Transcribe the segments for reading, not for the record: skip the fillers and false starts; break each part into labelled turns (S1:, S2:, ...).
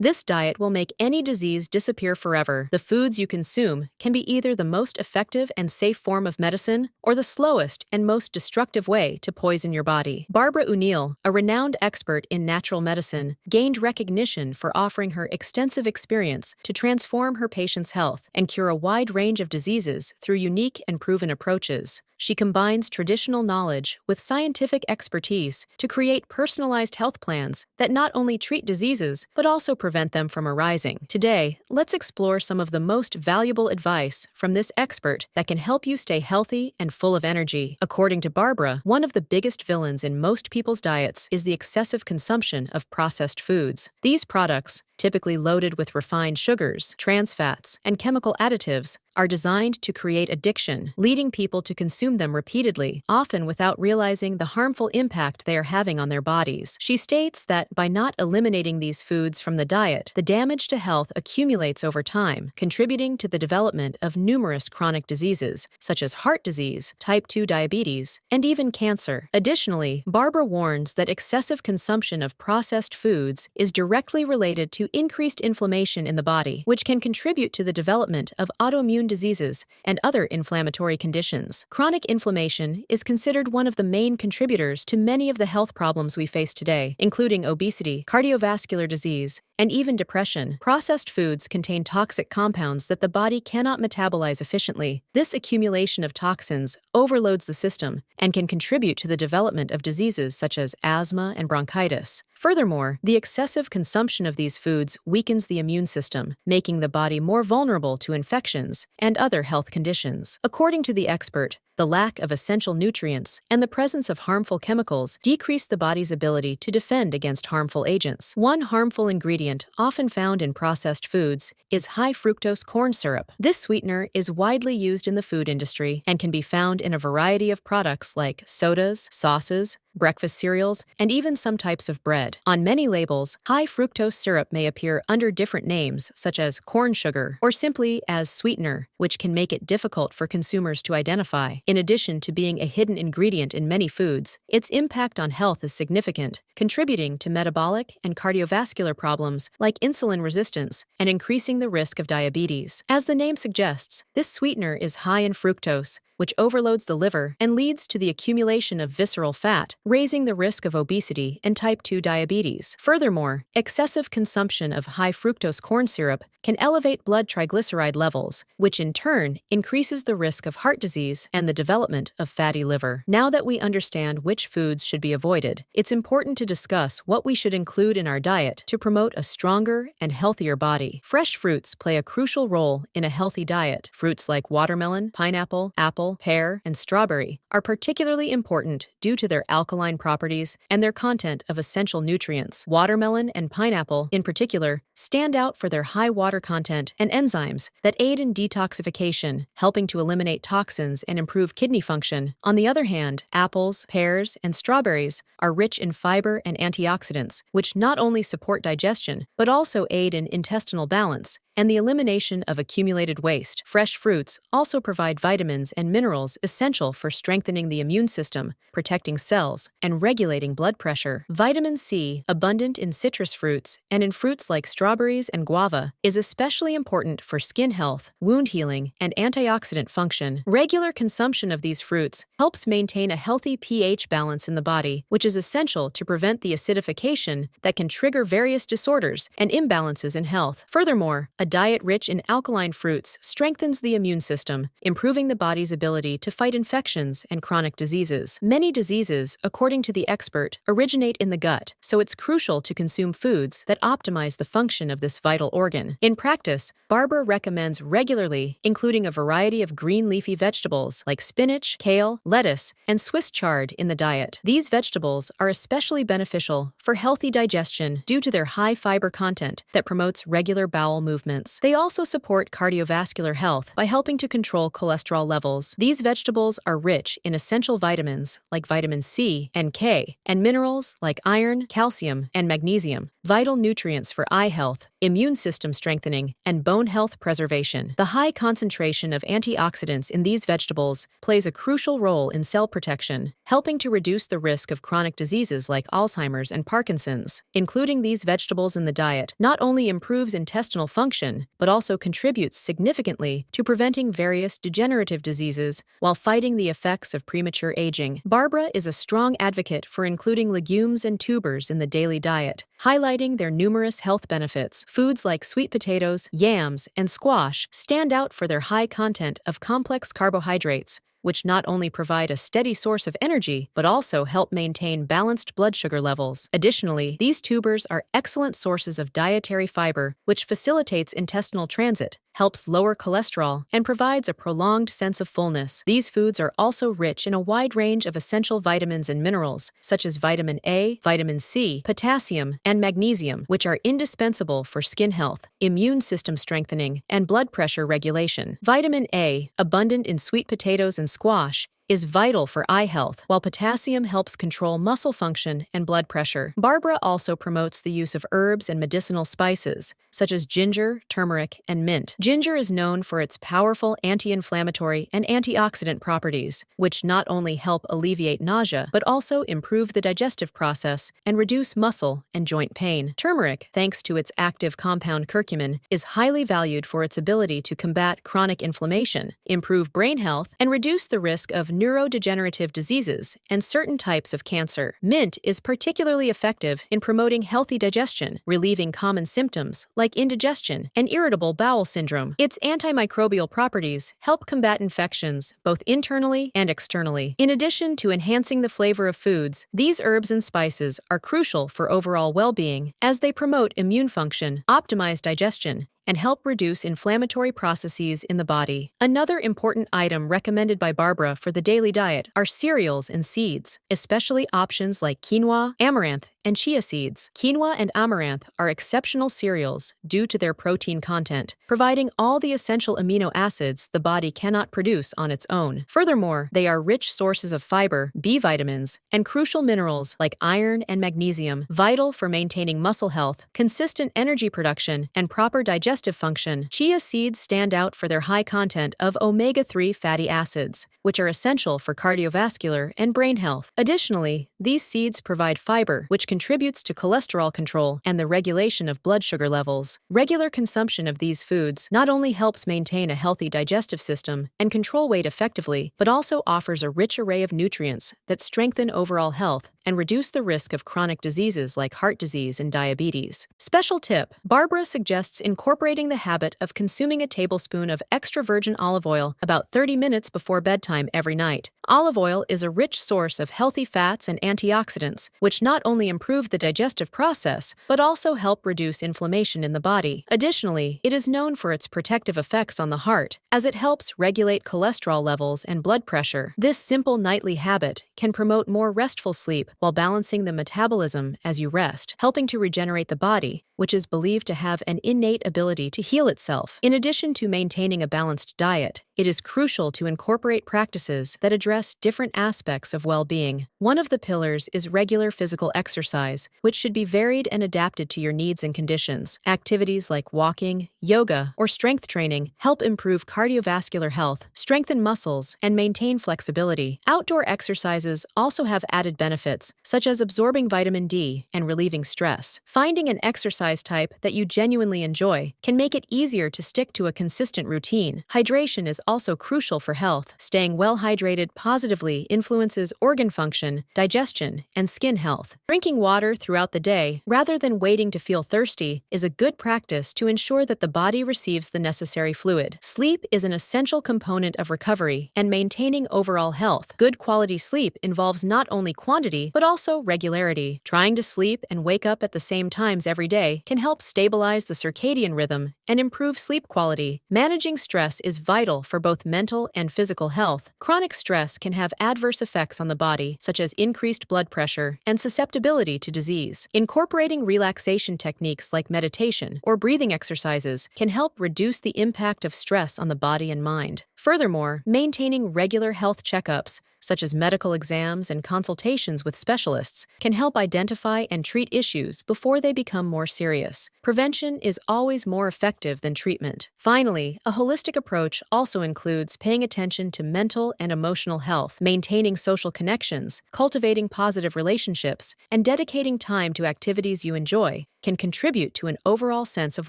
S1: This diet will make any disease disappear forever. The foods you consume can be either the most effective and safe form of medicine or the slowest and most destructive way to poison your body. Barbara O'Neill, a renowned expert in natural medicine, gained recognition for offering her extensive experience to transform her patients' health and cure a wide range of diseases through unique and proven approaches. She combines traditional knowledge with scientific expertise to create personalized health plans that not only treat diseases but also prevent them from arising. Today, let's explore some of the most valuable advice from this expert that can help you stay healthy and full of energy. According to Barbara, one of the biggest villains in most people's diets is the excessive consumption of processed foods. These products, typically loaded with refined sugars, trans fats, and chemical additives, are designed to create addiction, leading people to consume them repeatedly, often without realizing the harmful impact they are having on their bodies. She states that by not eliminating these foods from the diet, the damage to health accumulates over time, contributing to the development of numerous chronic diseases, such as heart disease, type 2 diabetes, and even cancer. Additionally, Barbara warns that excessive consumption of processed foods is directly related to increased inflammation in the body, which can contribute to the development of autoimmune diseases and other inflammatory conditions. Chronic inflammation is considered one of the main contributors to many of the health problems we face today, including obesity, cardiovascular disease, and even depression. Processed foods contain toxic compounds that the body cannot metabolize efficiently. This accumulation of toxins overloads the system and can contribute to the development of diseases such as asthma and bronchitis. Furthermore, the excessive consumption of these foods weakens the immune system, making the body more vulnerable to infections and other health conditions. According to the expert, the lack of essential nutrients and the presence of harmful chemicals decrease the body's ability to defend against harmful agents. One harmful ingredient often found in processed foods is high fructose corn syrup. This sweetener is widely used in the food industry and can be found in a variety of products like sodas, sauces, breakfast cereals, and even some types of bread. On many labels, high fructose syrup may appear under different names, such as corn sugar, or simply as sweetener, which can make it difficult for consumers to identify. In addition to being a hidden ingredient in many foods, its impact on health is significant, contributing to metabolic and cardiovascular problems like insulin resistance and increasing the risk of diabetes. As the name suggests, this sweetener is high in fructose, which overloads the liver and leads to the accumulation of visceral fat, raising the risk of obesity and type 2 diabetes. Furthermore, excessive consumption of high fructose corn syrup can elevate blood triglyceride levels, which in turn increases the risk of heart disease and the development of fatty liver. Now that we understand which foods should be avoided, it's important to discuss what we should include in our diet to promote a stronger and healthier body. Fresh fruits play a crucial role in a healthy diet. Fruits like watermelon, pineapple, apple, pear, and strawberry are particularly important due to their alkaline properties and their content of essential nutrients. Watermelon and pineapple, in particular, stand out for their high water content and enzymes that aid in detoxification, helping to eliminate toxins and improve kidney function. On the other hand, apples, pears, and strawberries are rich in fiber and antioxidants, which not only support digestion, but also aid in intestinal balance and the elimination of accumulated waste. Fresh fruits also provide vitamins and minerals essential for strengthening the immune system, protecting cells, and regulating blood pressure. Vitamin C, abundant in citrus fruits and in fruits like strawberries and guava, is especially important for skin health, wound healing, and antioxidant function. Regular consumption of these fruits helps maintain a healthy pH balance in the body, which is essential to prevent the acidification that can trigger various disorders and imbalances in health. Furthermore, a diet rich in alkaline fruits strengthens the immune system, improving the body's ability to fight infections and chronic diseases. Many diseases, according to the expert, originate in the gut, so it's crucial to consume foods that optimize the function of this vital organ. In practice, Barbara recommends regularly including a variety of green leafy vegetables like spinach, kale, lettuce, and Swiss chard in the diet. These vegetables are especially beneficial for healthy digestion due to their high fiber content that promotes regular bowel movements. supplements. They also support cardiovascular health by helping to control cholesterol levels. These vegetables are rich in essential vitamins like vitamin C and K, and minerals like iron, calcium, and magnesium, vital nutrients for eye health, immune system strengthening, and bone health preservation. The high concentration of antioxidants in these vegetables plays a crucial role in cell protection, helping to reduce the risk of chronic diseases like Alzheimer's and Parkinson's. Including these vegetables in the diet not only improves intestinal function, but also contributes significantly to preventing various degenerative diseases while fighting the effects of premature aging. Bárbara is a strong advocate for including legumes and tubers in the daily diet, highlighting their numerous health benefits. Foods like sweet potatoes, yams, and squash stand out for their high content of complex carbohydrates, which not only provide a steady source of energy, but also help maintain balanced blood sugar levels. Additionally, these tubers are excellent sources of dietary fiber, which facilitates intestinal transit, helps lower cholesterol, and provides a prolonged sense of fullness. These foods are also rich in a wide range of essential vitamins and minerals, such as vitamin A, vitamin C, potassium, and magnesium, which are indispensable for skin health, immune system strengthening, and blood pressure regulation. Vitamin A, abundant in sweet potatoes and squash, is vital for eye health, while potassium helps control muscle function and blood pressure. Bárbara also promotes the use of herbs and medicinal spices, such as ginger, turmeric, and mint. Ginger is known for its powerful anti-inflammatory and antioxidant properties, which not only help alleviate nausea, but also improve the digestive process and reduce muscle and joint pain. Turmeric, thanks to its active compound curcumin, is highly valued for its ability to combat chronic inflammation, improve brain health, and reduce the risk of neurodegenerative diseases and certain types of cancer. Mint is particularly effective in promoting healthy digestion, relieving common symptoms like indigestion and irritable bowel syndrome. Its antimicrobial properties help combat infections both internally and externally. In addition to enhancing the flavor of foods, these herbs and spices are crucial for overall well-being as they promote immune function, optimize digestion, and help reduce inflammatory processes in the body. Another important item recommended by Bárbara for the daily diet are cereals and seeds, especially options like quinoa, amaranth, and chia seeds. Quinoa and amaranth are exceptional cereals due to their protein content, providing all the essential amino acids the body cannot produce on its own. Furthermore, they are rich sources of fiber, B vitamins, and crucial minerals like iron and magnesium, vital for maintaining muscle health, consistent energy production, and proper digestive function. Chia seeds stand out for their high content of omega-3 fatty acids, which are essential for cardiovascular and brain health. Additionally, these seeds provide fiber, which contributes to cholesterol control and the regulation of blood sugar levels. Regular consumption of these foods not only helps maintain a healthy digestive system and control weight effectively, but also offers a rich array of nutrients that strengthen overall health and reduce the risk of chronic diseases like heart disease and diabetes. Special tip: Bárbara suggests incorporating the habit of consuming a tablespoon of extra virgin olive oil about 30 minutes before bedtime every night. Olive oil is a rich source of healthy fats and antioxidants, which not only improve the digestive process, but also help reduce inflammation in the body. Additionally, it is known for its protective effects on the heart, as it helps regulate cholesterol levels and blood pressure. This simple nightly habit can promote more restful sleep while balancing the metabolism as you rest, helping to regenerate the body, which is believed to have an innate ability to heal itself. In addition to maintaining a balanced diet, it is crucial to incorporate practices that address different aspects of well-being. One of the pillars is regular physical exercise, which should be varied and adapted to your needs and conditions. Activities like walking, yoga, or strength training help improve cardiovascular health, strengthen muscles, and maintain flexibility. Outdoor exercises also have added benefits, such as absorbing vitamin D and relieving stress. Finding an exercise type that you genuinely enjoy can make it easier to stick to a consistent routine. Hydration is also crucial for health. Staying well hydrated positively influences organ function, digestion, and skin health. Drinking water throughout the day, rather than waiting to feel thirsty, is a good practice to ensure that the body receives the necessary fluid. Sleep is an essential component of recovery and maintaining overall health. Good quality sleep involves not only quantity, but also regularity. Trying to sleep and wake up at the same times every day day can help stabilize the circadian rhythm and improve sleep quality. Managing stress is vital for both mental and physical health. Chronic stress can have adverse effects on the body, such as increased blood pressure and susceptibility to disease. Incorporating relaxation techniques like meditation or breathing exercises can help reduce the impact of stress on the body and mind. Furthermore, maintaining regular health checkups, such as medical exams and consultations with specialists, can help identify and treat issues before they become more serious. Prevention is always more effective than treatment. Finally, a holistic approach also includes paying attention to mental and emotional health, maintaining social connections, cultivating positive relationships, and dedicating time to activities you enjoy can contribute to an overall sense of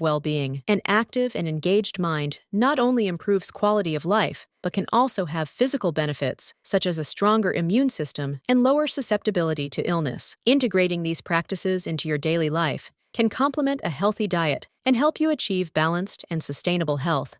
S1: well-being. An active and engaged mind not only improves quality of life, but can also have physical benefits, such as a stronger immune system and lower susceptibility to illness. Integrating these practices into your daily life can complement a healthy diet and help you achieve balanced and sustainable health.